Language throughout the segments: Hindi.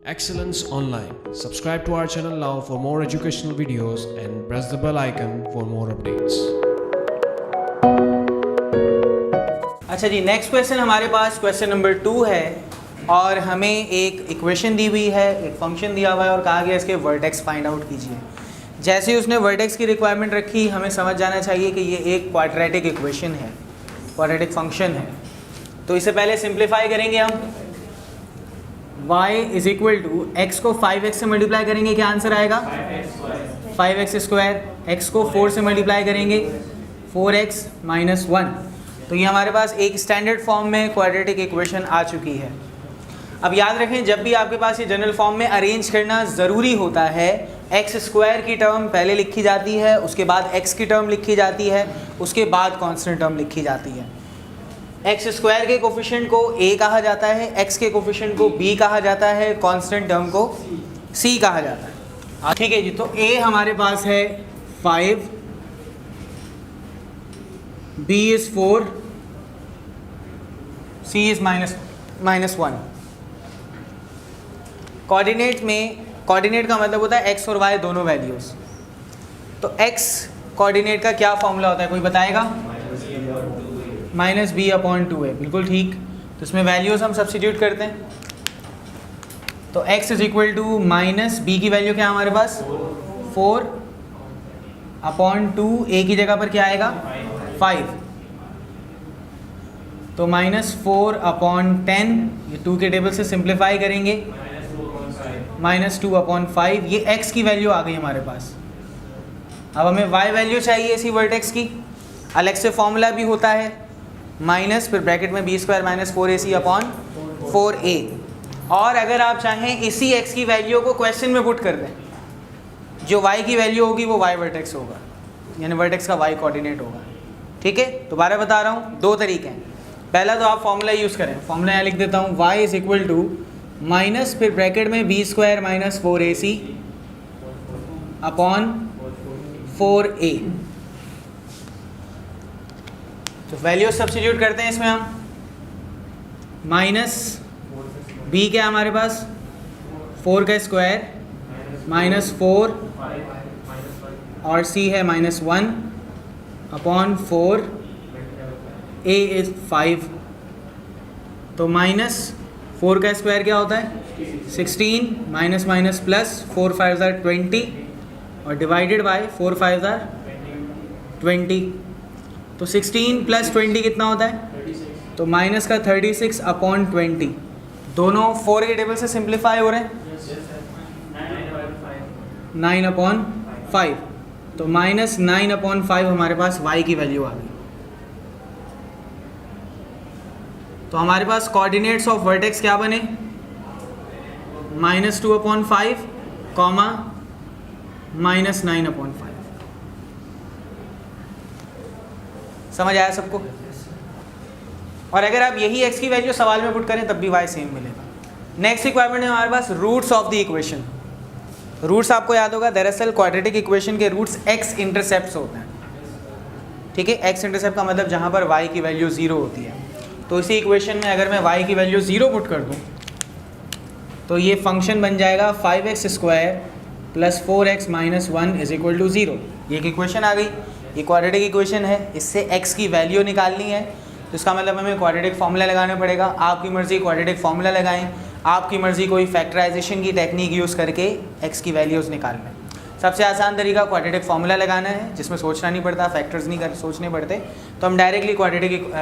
Excellence Online. Subscribe to our channel now for more educational videos and press the bell icon for more updates. अच्छा जी, नेक्स्ट क्वेश्चन हमारे पास क्वेश्चन नंबर 2 है और हमें एक इक्वेशन दी हुई है, एक फंक्शन दिया हुआ है और कहा गया इसके वर्टेक्स फाइंड आउट कीजिए। जैसे ही उसने वर्टेक्स की रिक्वायरमेंट रखी, हमें समझ जाना चाहिए कि ये एक क्वाड्रेटिक इक्वेशन है, क्वाड्रेटिक फंक्शन है। तो इससे पहले सिंप्लीफाई करेंगे हम। y is equal to x को 5x से मल्टीप्लाई करेंगे, क्या आंसर आएगा 5x स्क्वायर। x को 4 से मल्टीप्लाई करेंगे 4x माइनस 1। तो ये हमारे पास एक स्टैंडर्ड फॉर्म में क्वाड्रेटिक इक्वेशन आ चुकी है। अब याद रखें, जब भी आपके पास ये जनरल फॉर्म में अरेंज करना ज़रूरी होता है, एक्स स्क्वायर की टर्म पहले लिखी जाती है, उसके बाद x की टर्म लिखी जाती है, उसके बाद कांस्टेंट टर्म लिखी जाती है। एक्स स्क्वायर के कोफिशिएंट को a कहा जाता है, x के कोफिशिएंट को b कहा जाता है, कांस्टेंट टर्म को c कहा जाता है। ठीक है जी, तो a हमारे पास है 5, b is 4, c is minus 1। Coordinate में, कोऑर्डिनेट का मतलब होता है x और y दोनों वैल्यूज़। तो x कोऑर्डिनेट का क्या फॉर्मूला होता है, कोई बताएगा? -b/2 है, बिल्कुल ठीक। तो इसमें वैल्यूज़ हम सब्स्टिट्यूट करते हैं। तो x is equal to minus b की वैल्यू क्या है हमारे पास 4/2, a की जगह पर क्या आएगा 5। तो -4/10, ये 2 के टेबल से सिंप्लीफाई करेंगे, -2/5। ये x की वैल्यू आ गई हमारे पास। अब हमें y वैल्यू चाहिए इसी वर्टेक्स की। अलग से फॉर्मूला भी होता है, माइनस फिर ब्रैकेट में b² - 4ac/4a। और अगर आप चाहें इसी x की वैल्यू को क्वेश्चन में पुट कर दें, जो y की वैल्यू होगी वो y वर्टेक्स होगा, यानी वर्टेक्स का y कोऑर्डिनेट होगा। ठीक है, दोबारा बता रहा हूँ, दो तरीके हैं। पहला तो आप फॉर्मूला यूज़ करें, फॉर्मूला यहाँ लिख देता हूँ, y is equal to minus फिर ब्रैकेट में b² - 4ac/4a। तो वैल्यू सब्स्टिट्यूट करते हैं इसमें हम। माइनस b क्या है हमारे पास 4 का स्क्वायर -4 और c है -1/4, a इज 5। तो -4 का स्क्वायर क्या होता है 16, माइनस माइनस प्लस 4 5 are 20 और डिवाइडेड बाय 4 5 are 20। तो 16 + 20 कितना होता है, तो माइनस का 36/20। दोनों 4 के टेबल से सिंप्लीफाई हो रहे हैं, 9/5। तो -9/5 हमारे पास y की वैल्यू आ गई। तो हमारे पास कोऑर्डिनेट्स ऑफ वर्टेक्स क्या बने, -2/5, -9/5। समझ आया सबको? और अगर आप यही x की वैल्यू सवाल में पुट करें तब भी y सेम मिलेगा। नेक्स्ट रिक्वायरमेंट है हमारे पास roots of the equation. Roots आपको याद होगा, दरअसल क्वाड्रेटिक इक्वेशन के रूट्स x इंटरसेप्ट्स होते हैं। ठीक है, x इंटरसेप्ट का मतलब जहाँ पर y की वैल्यू 0 होती है। तो इसी इक्वेशन में अगर मैं y की वैल्यू 0 पुट कर दूँ तो ये फंक्शन बन जाएगा 5x² + 4x - 1 = 0। ये एक इक्वेशन आ गई, ये क्वाड्रेटिक इक्वेशन है, इससे x की वैल्यू निकालनी है। तो इसका मतलब हमें क्वाड्रेटिक फार्मूला लगाना पड़ेगा। आपकी मर्ज़ी क्वाड्रेटिक फार्मूला लगाएं, आपकी मर्ज़ी कोई फैक्टराइजेशन की टेक्निक यूज़ करके x की वैल्यूज़ निकाल लें। सबसे आसान तरीका क्वाड्रेटिक फार्मूला लगाना है, जिसमें सोचना नहीं पड़ता, फैक्टर्स नहीं सोचने पड़ते। तो हम डायरेक्टली क्वाड्रेटिक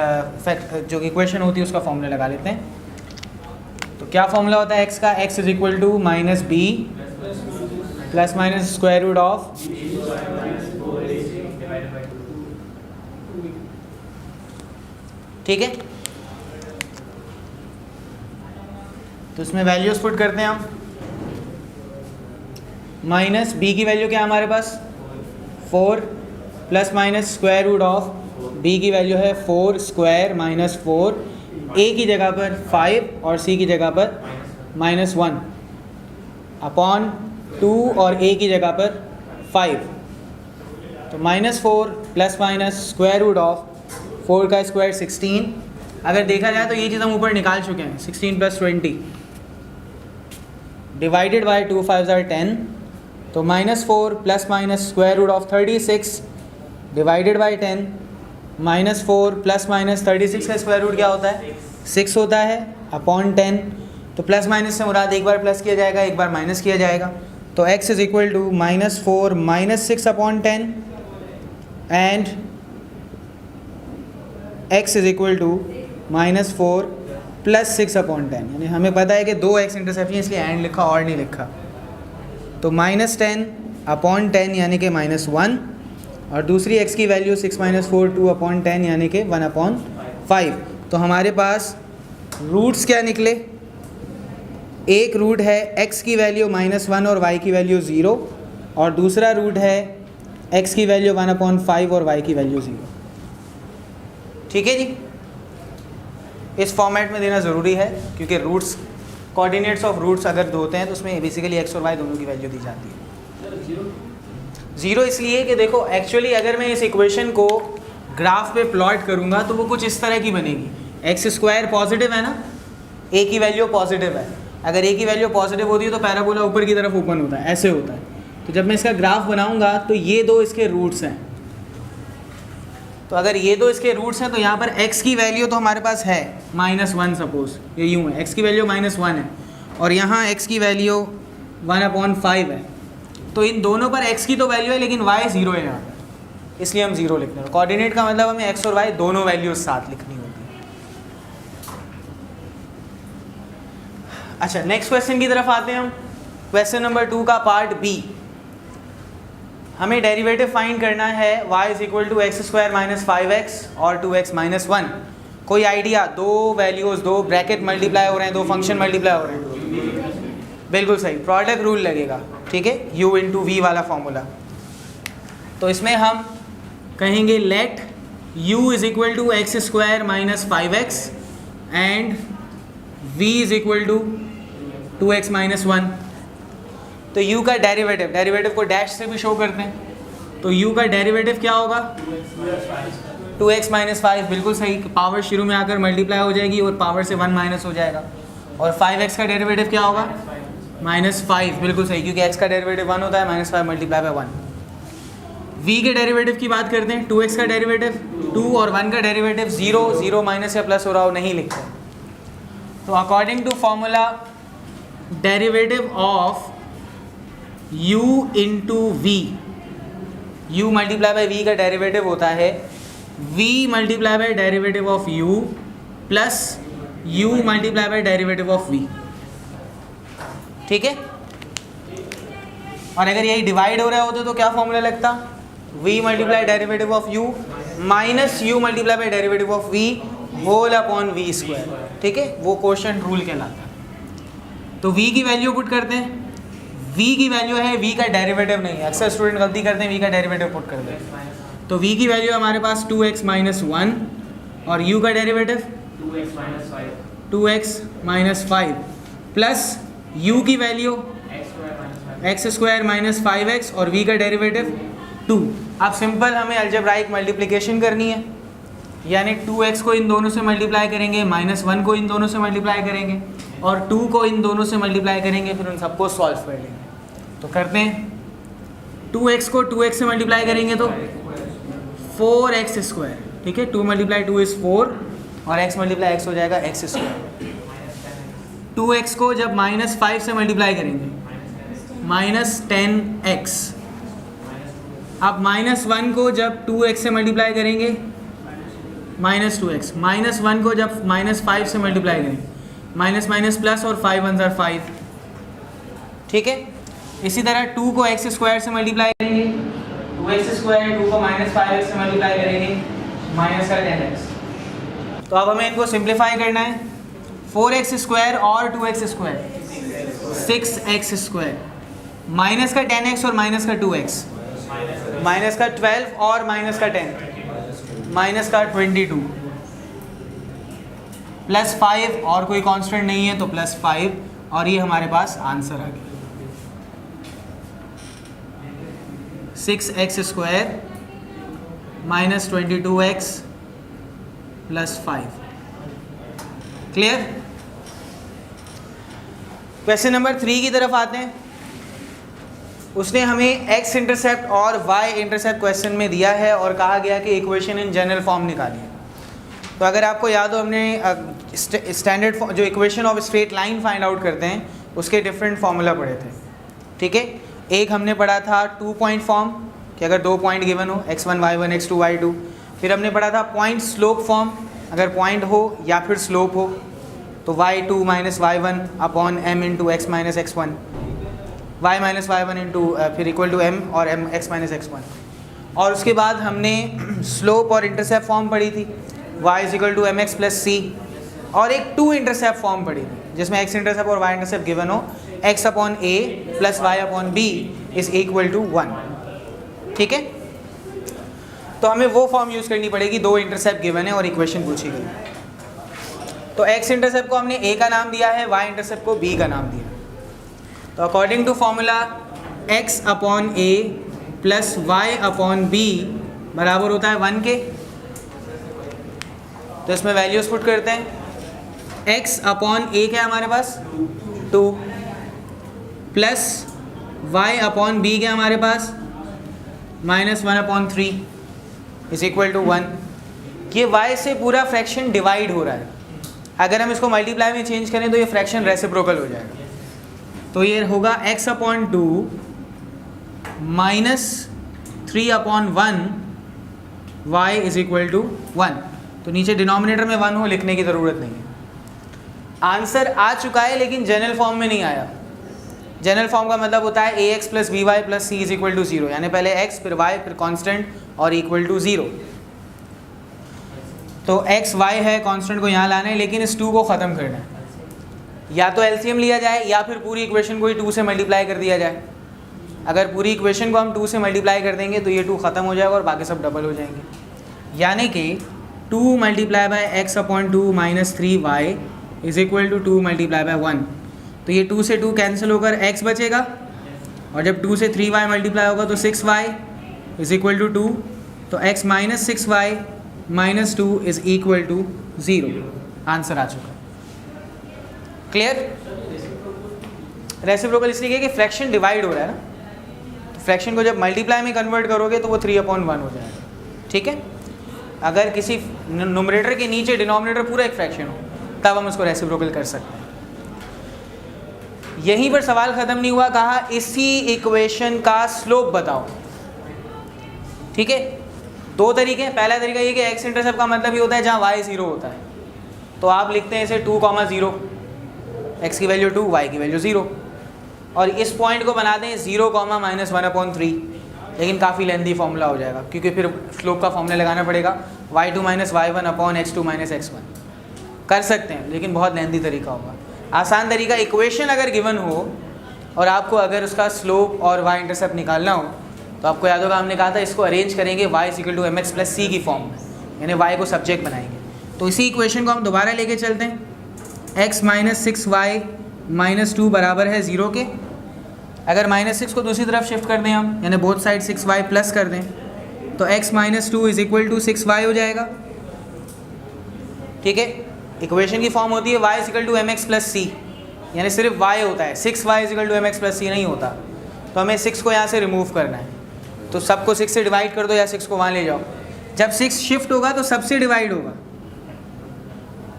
जो इक्वेशन होती है उसका फार्मूला लगा लेते हैं। तो क्या फार्मूला होता है x का, x is equal to -b ± √, ठीक है। तो इसमें वैल्यूज पुट करते हैं हम। माइनस b की वैल्यू क्या है हमारे पास 4 ± √, b की वैल्यू है 4² - 4, a की जगह पर 5 और c की जगह पर -1/2 और a की जगह पर 5। तो -4 ± √4 का स्क्वायर 16। अगर देखा जाए तो ये चीज़ हम ऊपर निकाल चुके हैं, 16 + 20 डिवाइडेड बाई 2 5 are 10, तो -4 plus minus square root of 36 divided by 10, -4 plus minus 36 का स्क्वायर रूट क्या होता है 6 होता है अपॉन 10। तो प्लस माइनस से मुराद एक बार प्लस किया जाएगा एक बार माइनस किया जाएगा, तो x is equal to -4 minus 6 upon 10 and x is equal to -4 plus 6 upon 10। यानी हमें पता है कि दो x इंटरसेप्ट है इसलिए एंड लिखा और नहीं लिखा। तो -10 अपॉन 10 यानी कि -1 और दूसरी x की वैल्यू 6 - 4 2 अपॉन 10 यानी कि 1/5। तो हमारे पास रूट्स क्या निकले, एक रूट है x की वैल्यू -1 और y की वैल्यू 0 और दूसरा रूट है x की वैल्यू 1/5 और y की वैल्यू 0। ठीक है जी, इस फॉर्मेट में देना ज़रूरी है क्योंकि रूट्स कोऑर्डिनेट्स ऑफ रूट्स अगर होते हैं तो उसमें बेसिकली x और y दोनों की वैल्यू दी जाती है। ज़ीरो इसलिए कि देखो एक्चुअली अगर मैं इस इक्वेशन को ग्राफ पे प्लॉट करूँगा तो वो कुछ इस तरह की बनेगी। x² पॉजिटिव है ना, a की वैल्यू पॉजिटिव है, अगर a की वैल्यू पॉजिटिव होती है तो पैराबोला ऊपर की तरफ ओपन होता है, ऐसे होता है। तो जब मैं इसका ग्राफ बनाऊँगा तो ये दो इसके रूट्स हैं, तो अगर ये दो इसके रूट्स हैं तो यहाँ पर x की वैल्यू तो हमारे पास है -1 सपोज, ये यूँ है x की वैल्यू -1 है और यहाँ x की वैल्यू 1/5 है। तो इन दोनों पर x की तो वैल्यू है लेकिन y 0 है यहाँ पर, इसलिए हम 0 लिख रहे हैं। कोऑर्डिनेट का मतलब हमें x और y दोनों वैल्यूज साथ लिखनी होती है। अच्छा, नेक्स्ट क्वेश्चन की तरफ आते हैं हम। क्वेश्चन नंबर 2 का पार्ट बी, हमें डेरिवेटिव फाइंड करना है y is equal to x² - 5x और 2x - 1। कोई आइडिया, दो वैल्यूज़, दो ब्रैकेट मल्टीप्लाई हो रहे हैं, दो फंक्शन मल्टीप्लाई हो रहे हैं, बिल्कुल सही, प्रोडक्ट रूल लगेगा। ठीक है, u × v वाला फॉर्मूला। तो इसमें हम कहेंगे let u is equal to x² - 5x and v is equal to 2x - 1। तो u का डेरिवेटिव को डैश से भी शो करते हैं, तो u का डेरिवेटिव क्या होगा 2x - 5, बिल्कुल सही, पावर शुरू में आकर मल्टीप्लाई हो जाएगी और पावर से 1 माइनस हो जाएगा। और 5x का डेरिवेटिव क्या होगा -5, बिल्कुल सही, क्योंकि x का डेरिवेटिव 1 होता है, -5 मल्टीप्लाई बाय 1। v के डेरिवेटिव की बात करते हैं, 2x का डेरिवेटिव 2 और 1 का डेरिवेटिव 0, 0 माइनस या प्लस हो रहा हो नहीं लिखते। तो according to formula derivative of u × v, u multiply by v का डेरिवेटिव होता है v multiply by derivative of u plus u multiply by derivative of v। ठीक है, और अगर यही डिवाइड हो रहा होता तो क्या फॉर्मूला लगता, v multiply derivative of u minus u multiply by derivative of v whole upon v²। ठीक है, वो कोशेंट रूल कहलाता है। तो v की वैल्यू पुट करते हैं, v की वैल्यू है, v का डेरिवेटिव नहीं है, अक्सर स्टूडेंट गलती करते हैं v का डेरिवेटिव पुट कर देते हैं। तो v की वैल्यू हमारे पास 2x - 1 और u का डेरिवेटिव 2x - 5 प्लस u की वैल्यू x² - 5x और v का डेरिवेटिव 2। अब सिंपल हमें अलजेब्राइक मल्टीप्लिकेशन करनी है, यानी 2x को इन दोनों से मल्टीप्लाई करेंगे, -1 को इन दोनों से मल्टीप्लाई करेंगे और 2 को इन दोनों से मल्टीप्लाई करेंगे, फिर उन सबको सॉल्व कर लेंगे। तो करते हैं, 2x को 2x से मल्टीप्लाई करेंगे तो 4x²। ठीक है, 2 × 2 इज़ 4 और x × x हो जाएगा x²। 2x को जब -5 से मल्टीप्लाई करेंगे -10x। अब -1 को जब 2x से मल्टीप्लाई करेंगे -2x, -1 को जब -5 से मल्टीप्लाई करेंगे माइनस माइनस प्लस और 5 1 = 5। ठीक है, इसी तरह 2 को x² से मल्टीप्लाई करेंगे, 2x², 2 को -5x से मल्टीप्लाई करेंगे -10x। तो अब हमें इनको सिंप्लीफाई करना है, 4x² और 2x², 6x², माइनस का 10x और माइनस का 2x, माइनस का 12 और माइनस का 10, माइनस का 22, प्लस 5 और कोई कांस्टेंट नहीं है तो प्लस 5, और ये हमारे पास आंसर आ गया 6x² - 22x + 5। Clear? Question number 3 की तरफ आते हैं। उसने हमें एक्स इंटरसेप्ट और वाई इंटरसेप्ट क्वेश्चन में दिया है और कहा गया कि इक्वेशन इन जनरल फॉर्म निकालिए। तो अगर आपको याद हो, हमने स्टैंडर्ड जो equation of straight line find out करते हैं उसके डिफरेंट फार्मूला पढ़े थे, ठीक है। एक हमने पढ़ा था 2 पॉइंट फॉर्म कि अगर 2 पॉइंट गिवन हो x1 y1 x2 y2। फिर हमने पढ़ा था पॉइंट स्लोप फॉर्म, अगर पॉइंट हो या फिर स्लोप हो तो y2 minus y1 upon m into x minus x1, y minus y1 into फिर इक्वल टू m और m x माइनस x1। और उसके बाद हमने स्लोप और इंटरसेप्ट फॉर्म पढ़ी थी, y is equal to mx plus c। और एक 2 इंटरसेप्ट फॉर्म पढ़ी थी जिसमें x इंटरसेप्ट और y इंटरसेप्ट गिवन हो, x upon a plus y upon b is equal to 1, ठीक है। तो हमें वो फॉर्म यूज़ करनी पड़ेगी, 2 इंटरसेप्ट गिवन है और इक्वेशन पूछी गई। तो x इंटरसेप्ट को हमने a का नाम दिया है, y इंटरसेप्ट को b का नाम दिया। तो according to formula x upon a plus y upon b बराबर होता है 1 के। तो इसमें वैल्यूज पुट करते हैं। x अपॉन a क्या है हमारे पास 2 प्लस y अपॉन b क्या है हमारे पास minus 1 upon 3 is equal to 1। ये y से पूरा फ्रैक्शन डिवाइड हो रहा है, अगर हम इसको मल्टीप्लाई में चेंज करें तो ये फ्रैक्शन रेसिप्रोकल हो जाएगा। तो ये होगा x upon 2 minus 3 upon 1 y is equal to 1। तो नीचे डिनोमिनेटर में 1 हो, लिखने की ज़रूरत नहीं है। आंसर आ चुका है लेकिन जनरल फॉर्म में नहीं आया। जनरल फॉर्म का मतलब होता है ax plus b y plus c is equal to 0, यानी पहले x फिर y फिर कांस्टेंट और इक्वल टू 0। तो x y है, कांस्टेंट को यहाँ लाना है, लेकिन इस 2 को ख़त्म करना है। या तो एलसीएम लिया जाए या फिर पूरी इक्वेशन को ही 2 से मल्टीप्लाई कर दिया जाए। अगर पूरी इक्वेशन को हम 2 से मल्टीप्लाई कर देंगे तो ये 2 ख़त्म हो जाएगा और बाकी सब डबल हो जाएंगे। यानी कि 2 multiply by x upon 2 minus 3y is equal to 2 multiply by 1। तो ये 2 से 2 कैंसिल होकर x बचेगा, और जब 2 से 3y मल्टीप्लाई होगा तो 6y इज इक्वल टू 2। तो x minus 6y minus 2 is equal to 0। Answer आ चुका। क्लियर? रेसिप्रोकल इसलिए कि फ्रैक्शन डिवाइड हो रहा है ना, फ्रैक्शन को जब मल्टीप्लाई में कन्वर्ट करोगे तो वो 3/1 हो जाएगा, ठीक है। अगर किसी न्यूमरेटर के नीचे डिनोमिनेटर पूरा एक फ्रैक्शन हो तब हम उसको रेसिप्रोकल कर सकते हैं। यहीं पर सवाल ख़त्म नहीं हुआ, कहा इसी इक्वेशन का स्लोप बताओ, ठीक है। 2 तरीके हैं। पहला तरीका ये कि एक्स इंटरसेप्ट का मतलब ये होता है जहाँ y 0 होता है, तो आप लिखते हैं इसे 2,0, x की वैल्यू 2 y की वैल्यू 0, और इस पॉइंट को बना दें 0, माइनस 1/3। लेकिन काफ़ी लेंदी फॉर्मूला हो जाएगा क्योंकि फिर स्लोप का फॉर्मूला लगाना पड़ेगा, y2 minus y1 upon x2 minus x1। कर सकते हैं लेकिन बहुत लेंदी तरीका होगा। आसान तरीका, इक्वेशन अगर गिवन हो और आपको अगर उसका स्लोप और y इंटरसेप्ट निकालना हो तो आपको याद होगा हमने कहा था इसको अरेंज करेंगे y equal to mx plus c की फॉर्म में, यानी y को सब्जेक्ट बनाएंगे। तो इसी इक्वेशन को हम दोबारा लेके चलते हैं। x माइनस 6y माइनस 2 बराबर है 0 के। अगर माइनस 6 को दूसरी तरफ शिफ्ट कर दें हम, यानी बोथ साइड 6y प्लस कर दें, तो x minus 2 is equal to 6y हो जाएगा, ठीक है। इक्वेशन की फॉर्म होती है y is equal to mx plus c, यानी सिर्फ y होता है, 6y is equal to mx plus c नहीं होता। तो हमें 6 को यहाँ से रिमूव करना है, तो सबको 6 से डिवाइड कर दो या 6 को वहाँ ले जाओ। जब 6 शिफ्ट होगा तो सबसे डिवाइड होगा,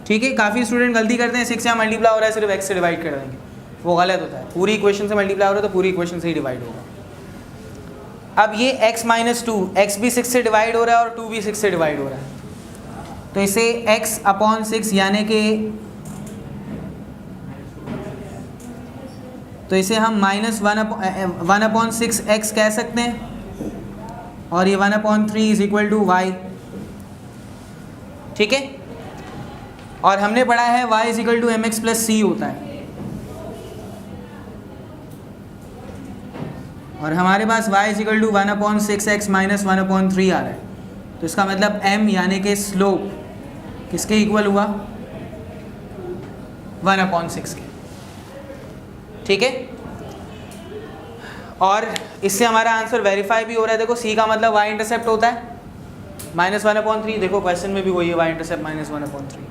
ठीक है। काफ़ी स्टूडेंट गलती करते हैं, 6 यहाँ मल्टीप्लाई हो रहा है सिर्फ x से डिवाइड कर देंगे, वो गलत होता है। पूरी इक्वेशन से मल्टीप्लाई हो रहा है तो पूरी इक्वेशन से ही डिवाइड होगा। अब ये x माइनस 2, x भी 6 से डिवाइड हो रहा है और 2 भी 6 से डिवाइड हो रहा है, तो इसे x अपॉन 6 यानी कि, तो इसे हम माइनस 1/6x कह सकते हैं, और ये 1/3 इज इक्वल टू y, ठीक है। और हमने पढ़ा है y is equal to mx plus c होता है, और हमारे पास y is equal to 1/6x minus 1/3 आ रहा है। तो इसका मतलब m यानी कि स्लोप किसके इक्वल हुआ, 1/6 के, ठीक है। और इससे हमारा आंसर वेरीफाई भी हो रहा है। देखो c का मतलब y इंटरसेप्ट होता है माइनस 1/3, देखो क्वेश्चन में भी वही है, y इंटरसेप्ट माइनस 1/3।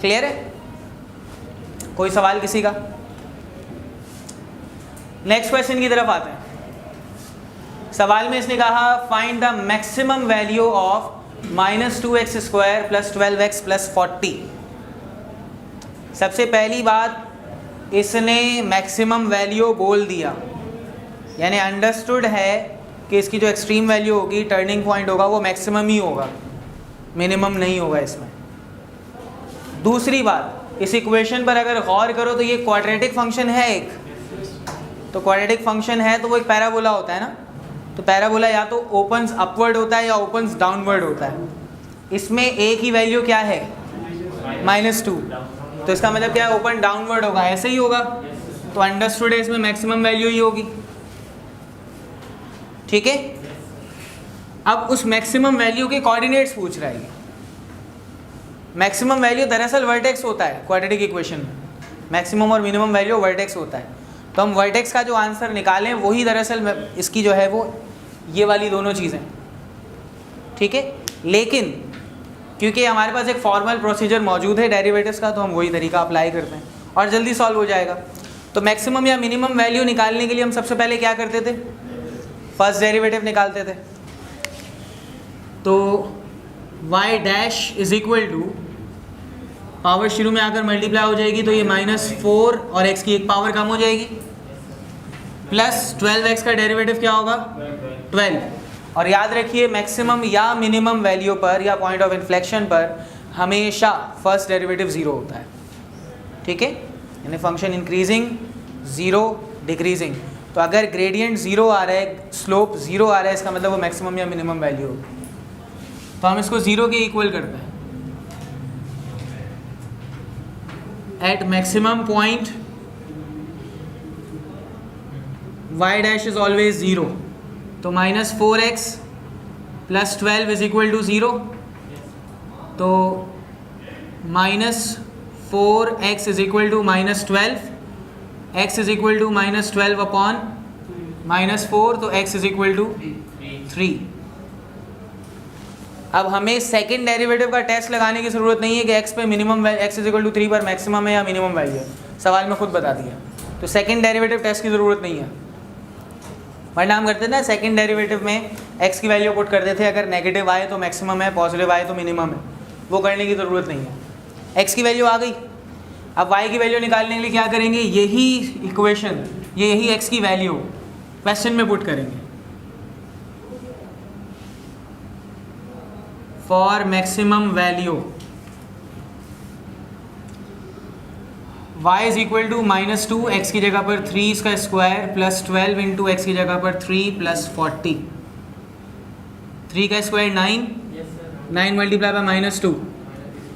क्लियर है? कोई सवाल किसी का? नेक्स्ट क्वेश्चन की तरफ आते हैं। सवाल में इसने कहा find the maximum value of -2x square plus 12x plus 40। सबसे पहली बात, इसने मैक्सिमम वैल्यू बोल दिया, यानी अंडरस्टूड है कि इसकी जो एक्सट्रीम वैल्यू होगी, टर्निंग पॉइंट होगा, वो मैक्सिमम ही होगा, मिनिमम नहीं होगा इसमें। दूसरी बात, इस इक्वेशन पर अगर गौर करो तो ये क्वाड्रेटिक फंक्शन है एक, तो क्वाड्रेटिक फंक्शन है तो वो एक पैराबोला होता है ना, तो पैराबोला या तो ओपन्स अपवर्ड होता है या ओपन्स डाउनवर्ड होता है। इसमें एक ही वैल्यू क्या है, -2, तो इसका मतलब क्या है, ओपन डाउनवर्ड होगा, ऐसे ही होगा, तो अंडरस्टूड है इसमें मैक्सिमम वैल्यू ही होगी। ठीक है, अब उस मैक्सिमम वैल्यू के कोऑर्डिनेट्स पूछ रहा है। मैक्सिमम वैल्यू दरअसल वर्टेक्स होता है क्वाड्रेटिक इक्वेशन में, मैक्सिमम और मिनिमम वैल्यू वर्टेक्स होता है, तो हम वर्टेक्स का जो आंसर निकालें वही दरअसल इसकी जो है वो ये वाली दोनों चीज़ें। ठीक है, लेकिन क्योंकि हमारे पास एक फॉर्मल प्रोसीजर मौजूद है डेरिवेटिव्स का, तो हम वही तरीका अप्लाई करते हैं और जल्दी सॉल्व हो जाएगा। तो मैक्सिमम या मिनिमम वैल्यू निकालने के लिए हम सबसे पहले क्या करते थे, फर्स्ट डेरिवेटिव निकालते थे। तो y dash is equal to, power शुरू में आकर मल्टीप्लाई हो जाएगी तो ये -4 और x की एक पावर कम हो जाएगी, प्लस 12x का डेरिवेटिव क्या होगा 12। और याद रखिए मैक्सिमम या मिनिमम वैल्यू पर या पॉइंट ऑफ इन्फ्लेक्शन पर हमेशा फर्स्ट डेरिवेटिव 0 होता है। ठीक है, यानी फंक्शन इंक्रीजिंग 0 डिक्रीजिंग, तो अगर ग्रेडियंट 0 आ रहा है, स्लोप 0 आ रहा है, इसका मतलब वो मैक्सिमम या मिनिमम वैल्यू होगी। तो हम इसको 0 के इक्वल करते हैं। At maximum point y dash is always 0, तो -4x plus 12 is equal to 0, तो -4x is equal to -12, x is equal to -12 upon -4, तो x इज इक्वल टू 3। अब हमें सेकंड डेरिवेटिव का टेस्ट लगाने की ज़रूरत नहीं है कि x पे minimum, x is equal to 3 पर मैक्सिमम है या मिनिमम वैल्यू है, सवाल में खुद बता दिया, तो सेकंड डेरिवेटिव टेस्ट की ज़रूरत नहीं है। वरना हम करते थे ना, सेकंड डेरिवेटिव में x की वैल्यू पुट करते थे, अगर नेगेटिव आए तो मैक्सिमम है, पॉजिटिव आए तो मिनिमम है, वो करने की ज़रूरत नहीं है। x की वैल्यू आ गई, अब y की वैल्यू निकालने के लिए क्या करेंगे, यही इक्वेशन, यही x की वैल्यू क्वेश्चन में पुट करेंगे। For maximum value y is equal to -2, x की जगह पर 3 इसका स्क्वायर प्लस 12 इंटू x की जगह पर 3 प्लस 40, 3 का square 9, 9 multiply by -2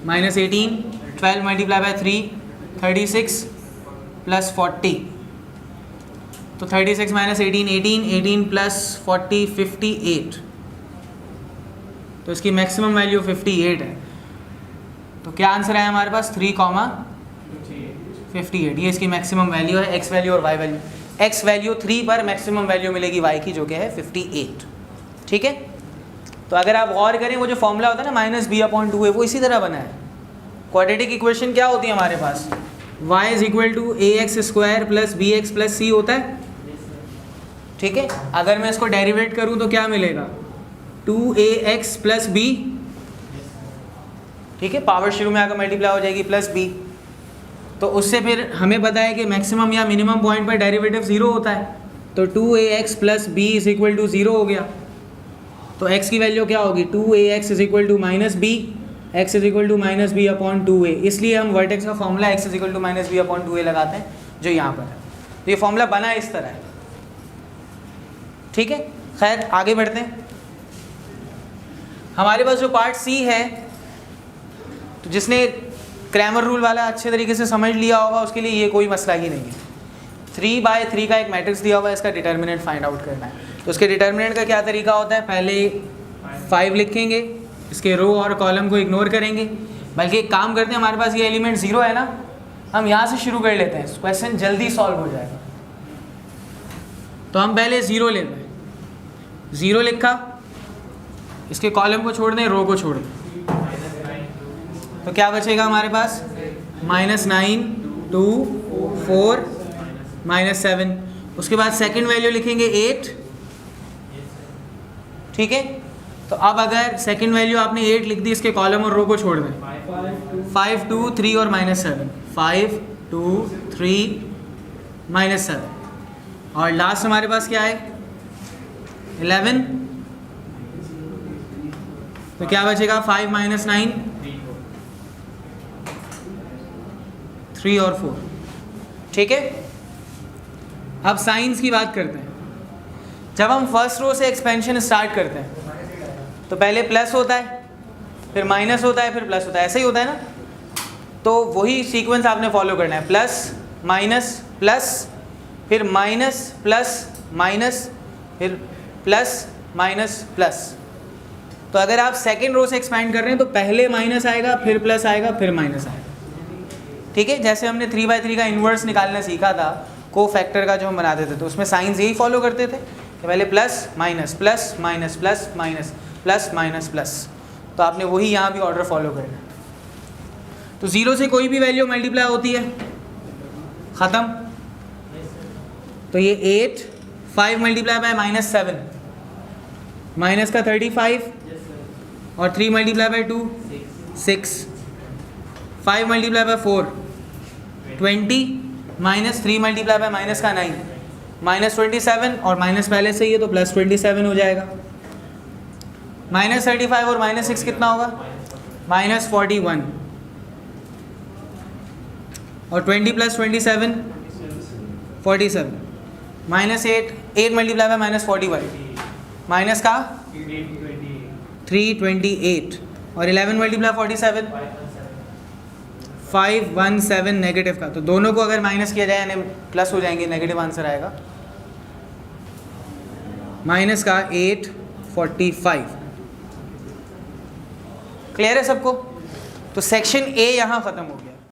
-18, 12 multiply by 3 36 plus 40, तो 36 माइनस 18 18, 18 प्लस 40 58, तो इसकी मैक्सिमम वैल्यू 58 है। तो क्या आंसर है हमारे पास 3,58, ये इसकी मैक्सिमम वैल्यू है, x वैल्यू और y वैल्यू। x वैल्यू 3 पर मैक्सिमम वैल्यू मिलेगी y की, जो कि है 58। ठीक है, तो अगर आप गौर करें वो जो फॉर्मूला होता है ना -b/2 है, वो इसी तरह बना है। क्वाड्रेटिक इक्वेशन क्या होती है हमारे पास, y is equal to ax square plus bx plus c होता है। ठीक है, अगर मैं इसको डेरिवेट करूं तो क्या मिलेगा 2ax प्लस b। ठीक है, पावर शुरू में आकर मल्टीप्लाई हो जाएगी प्लस b, तो उससे फिर हमें पता है कि मैक्सिमम या मिनिमम पॉइंट पर डेरिवेटिव 0 होता है, तो 2ax plus b is equal to 0 हो गया। तो x की वैल्यू क्या होगी 2ax is equal to -b, x is equal to -b/2a, इसलिए हम वर्टेक्स का formula x is equal to -b/2a लगाते हैं जो यहाँ पर है। तो ये फॉर्मूला बना इस तरह है। ठीक है, खैर आगे बढ़ते हैं। हमारे पास जो पार्ट सी है, तो जिसने क्रैमर रूल वाला अच्छे तरीके से समझ लिया होगा उसके लिए ये कोई मसला ही नहीं है। 3/3 का एक मैट्रिक्स दिया हुआ है, इसका डिटर्मिनेंट फाइंड आउट करना है। तो उसके डिटर्मिनेंट का क्या तरीका होता है, पहले 5 लिखेंगे, इसके रो और कॉलम को इग्नोर करेंगे, बल्कि एक काम करते हैं, हमारे पास ये एलिमेंट 0 है ना, हम यहाँ से शुरू कर लेते हैं, क्वेश्चन जल्दी सॉल्व हो जाएगा। तो हम पहले 0 लेते हैं, 0 लिखा, इसके कॉलम को छोड़ दें, रो को छोड़ दें, तो क्या बचेगा हमारे पास -9 2 4 -7। उसके बाद सेकंड वैल्यू लिखेंगे 8, ठीक है। तो अब अगर सेकंड वैल्यू आपने 8 लिख दी, इसके कॉलम और रो को छोड़ दें, 5 2 3 और -7, 5 2 3 -7, और लास्ट हमारे पास क्या है 11, तो क्या बचेगा 5 - 9 3 और 4, ठीक है। अब साइंस की बात करते हैं। जब हम फर्स्ट रो से एक्सपेंशन स्टार्ट करते हैं तो पहले प्लस होता है, फिर माइनस होता है, फिर प्लस होता है, ऐसे ही होता है ना। तो वही सीक्वेंस आपने फॉलो करना है, प्लस माइनस प्लस, फिर माइनस प्लस माइनस, फिर प्लस माइनस प्लस। तो अगर आप सेकेंड रो से एक्सपैंड कर रहे हैं तो पहले माइनस आएगा, फिर प्लस आएगा, फिर माइनस आएगा, ठीक है। जैसे हमने 3/3 का इन्वर्स निकालना सीखा था, को फैक्टर का जो हम बनाते थे, तो उसमें साइंस यही फॉलो करते थे कि पहले plus minus plus minus plus minus plus minus plus. तो आपने वही यहाँ भी ऑर्डर फॉलो करना है। तो 0 से कोई भी वैल्यू मल्टीप्लाई होती है, ख़त्म। तो ये 8, 5 मल्टीप्लाई बाय -7, माइनस का 35, और 3 multiply by 2 6, 5 multiply by 4 20, -3 multiply by minus का 9 -27, और माइनस पहले से ही है तो +27 हो जाएगा। -35 और -6 कितना होगा -41, और 20 + 27 47, -8 मल्टीप्लाई बाय -41, माइनस का 328, और 11 मल्टीप्लाई 47 517 नेगेटिव का। तो दोनों को अगर माइनस किया जाए यानी प्लस हो जाएंगे, नेगेटिव आंसर आएगा, माइनस का 845। क्लियर है सबको? तो सेक्शन ए यहाँ ख़त्म हो गया।